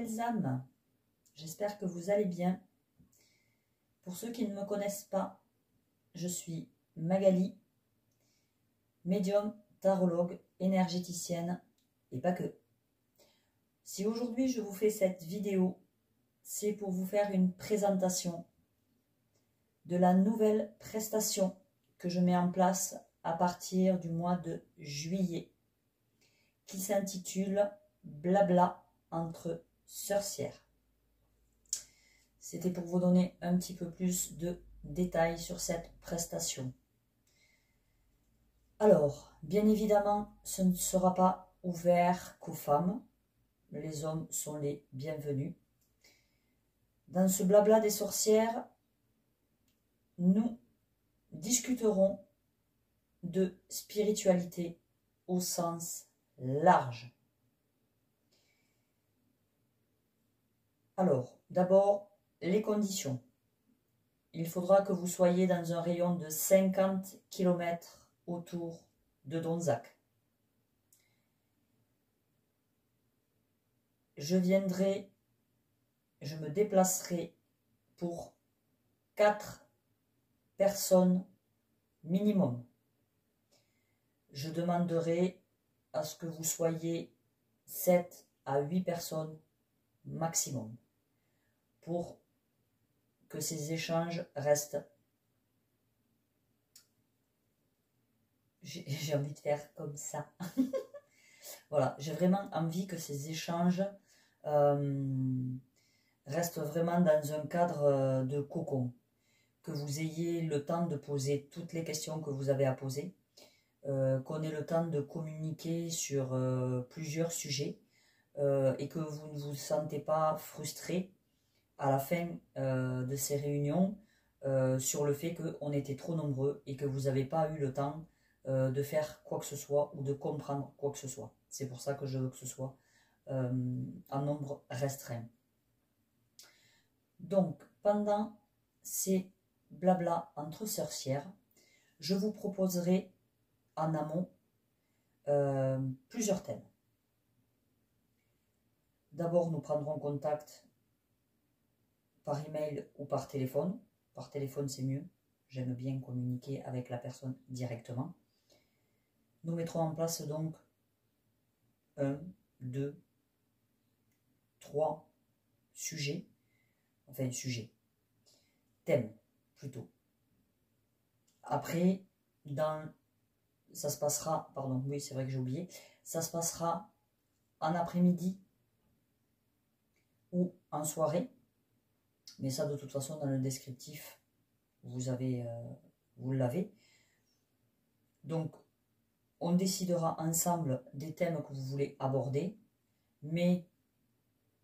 belles âmes, j'espère que vous allez bien. Pour ceux qui ne me connaissent pas, je suis Magali, médium, tarologue, énergéticienne et pas que. Si aujourd'hui je vous fais cette vidéo, c'est pour vous faire une présentation de la nouvelle prestation que je mets en place à partir du mois de juillet, qui s'intitule Blabla entre sorcières. C'était pour vous donner un petit peu plus de détails sur cette prestation. Alors, bien évidemment, ce ne sera pas ouvert qu'aux femmes. Les hommes sont les bienvenus. Dans ce blabla des sorcières, nous discuterons de spiritualité au sens large. Alors, d'abord, les conditions. Il faudra que vous soyez dans un rayon de 50 km autour de Donzac. Je me déplacerai pour 4 personnes minimum. Je demanderai à ce que vous soyez 7 à 8 personnes maximum pour que ces échanges restent. J'ai envie de faire comme ça. Voilà, j'ai vraiment envie que ces échanges restent vraiment dans un cadre de cocon. Que vous ayez le temps de poser toutes les questions que vous avez à poser. Qu'on ait le temps de communiquer sur plusieurs sujets et que vous ne vous sentez pas frustré à la fin de ces réunions sur le fait qu'on était trop nombreux et que vous n'avez pas eu le temps de faire quoi que ce soit ou de comprendre quoi que ce soit. C'est pour ça que je veux que ce soit en nombre restreint. Donc, pendant ces blabla entre sorcières, je vous proposerai en amont plusieurs thèmes. D'abord, nous prendrons contact par email ou par téléphone. Par téléphone, c'est mieux. J'aime bien communiquer avec la personne directement. Nous mettrons en place donc 1, 2, 3 sujets. Enfin, thèmes plutôt. Après, ça se passera, pardon, oui, c'est vrai que j'ai oublié, ça se passera en après-midi ou en soirée. Mais ça, de toute façon, dans le descriptif, vous l'avez. Donc, on décidera ensemble des thèmes que vous voulez aborder, mais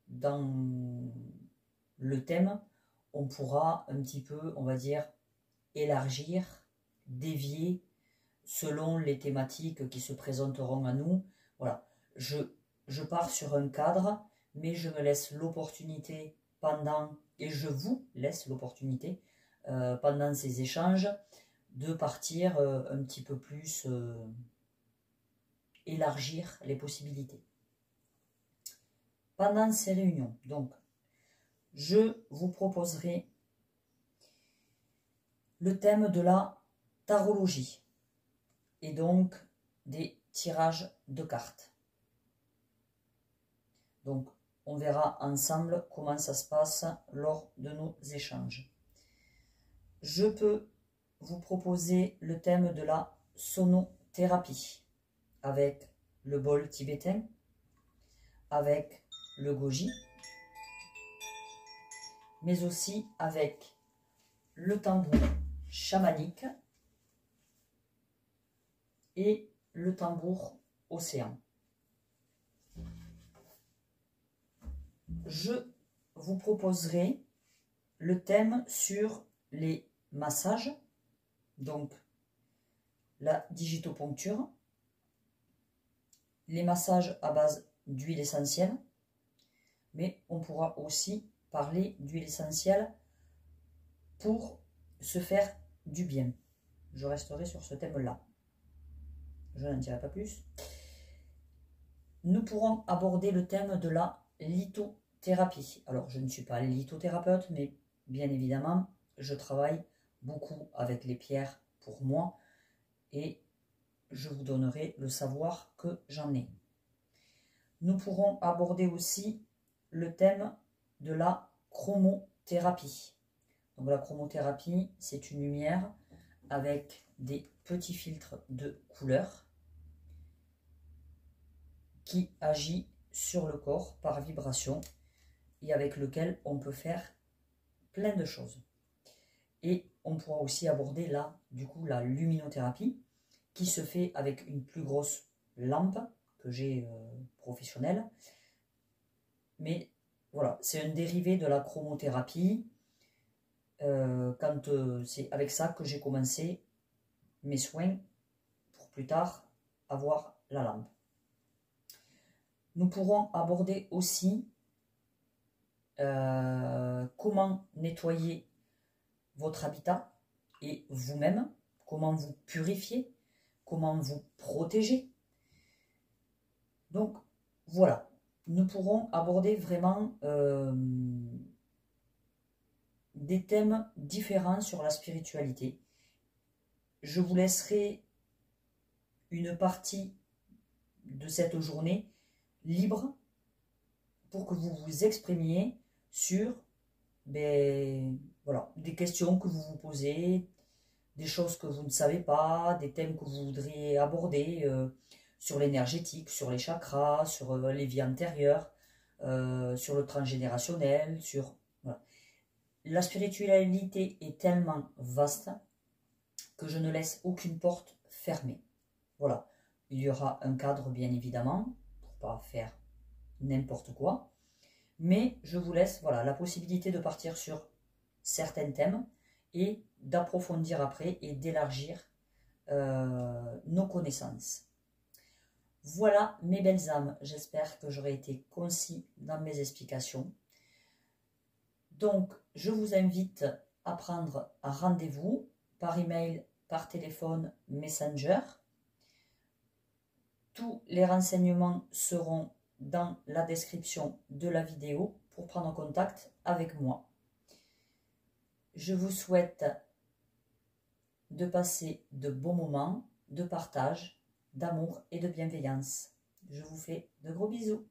dans le thème, on pourra un petit peu, on va dire, élargir, dévier, selon les thématiques qui se présenteront à nous. Voilà, je pars sur un cadre, mais je me laisse l'opportunité et je vous laisse l'opportunité pendant ces échanges de partir un petit peu plus élargir les possibilités. Pendant ces réunions, donc, je vous proposerai le thème de la tarologie et donc des tirages de cartes. Donc, on verra ensemble comment ça se passe lors de nos échanges. Je peux vous proposer le thème de la sonothérapie avec le bol tibétain, avec le goji, mais aussi avec le tambour chamanique et le tambour océan. Je vous proposerai le thème sur les massages, donc la digitoponcture, les massages à base d'huile essentielle, mais on pourra aussi parler d'huile essentielle pour se faire du bien. Je resterai sur ce thème-là. Je n'en dirai pas plus. Nous pourrons aborder le thème de la lithothérapie chromothérapie. Alors, je ne suis pas lithothérapeute, mais bien évidemment, je travaille beaucoup avec les pierres pour moi et je vous donnerai le savoir que j'en ai. Nous pourrons aborder aussi le thème de la chromothérapie. Donc la chromothérapie, c'est une lumière avec des petits filtres de couleur qui agit sur le corps par vibration et avec lequel on peut faire plein de choses. Et on pourra aussi aborder là, du coup, la luminothérapie qui se fait avec une plus grosse lampe que j'ai professionnelle. Mais voilà, c'est un dérivé de la chromothérapie. C'est avec ça que j'ai commencé mes soins pour plus tard avoir la lampe. Nous pourrons aborder aussi comment nettoyer votre habitat et vous-même, comment vous purifier, comment vous protéger. Donc voilà, nous pourrons aborder vraiment des thèmes différents sur la spiritualité. Je vous laisserai une partie de cette journée libre pour que vous vous exprimiez sur voilà, des questions que vous vous posez, des choses que vous ne savez pas, des thèmes que vous voudriez aborder sur l'énergétique, sur les chakras, sur les vies antérieures, sur le transgénérationnel, sur... Voilà. La spiritualité est tellement vaste que je ne laisse aucune porte fermée. Voilà, il y aura un cadre bien évidemment, pour ne pas faire n'importe quoi, mais je vous laisse voilà, la possibilité de partir sur certains thèmes et d'approfondir après et d'élargir nos connaissances. Voilà mes belles âmes, j'espère que j'aurai été concis dans mes explications. Donc, je vous invite à prendre un rendez-vous par email, par téléphone, Messenger. Tous les renseignements seront dans la description de la vidéo pour prendre contact avec moi. Je vous souhaite de passer de bons moments, de partage, d'amour et de bienveillance. Je vous fais de gros bisous.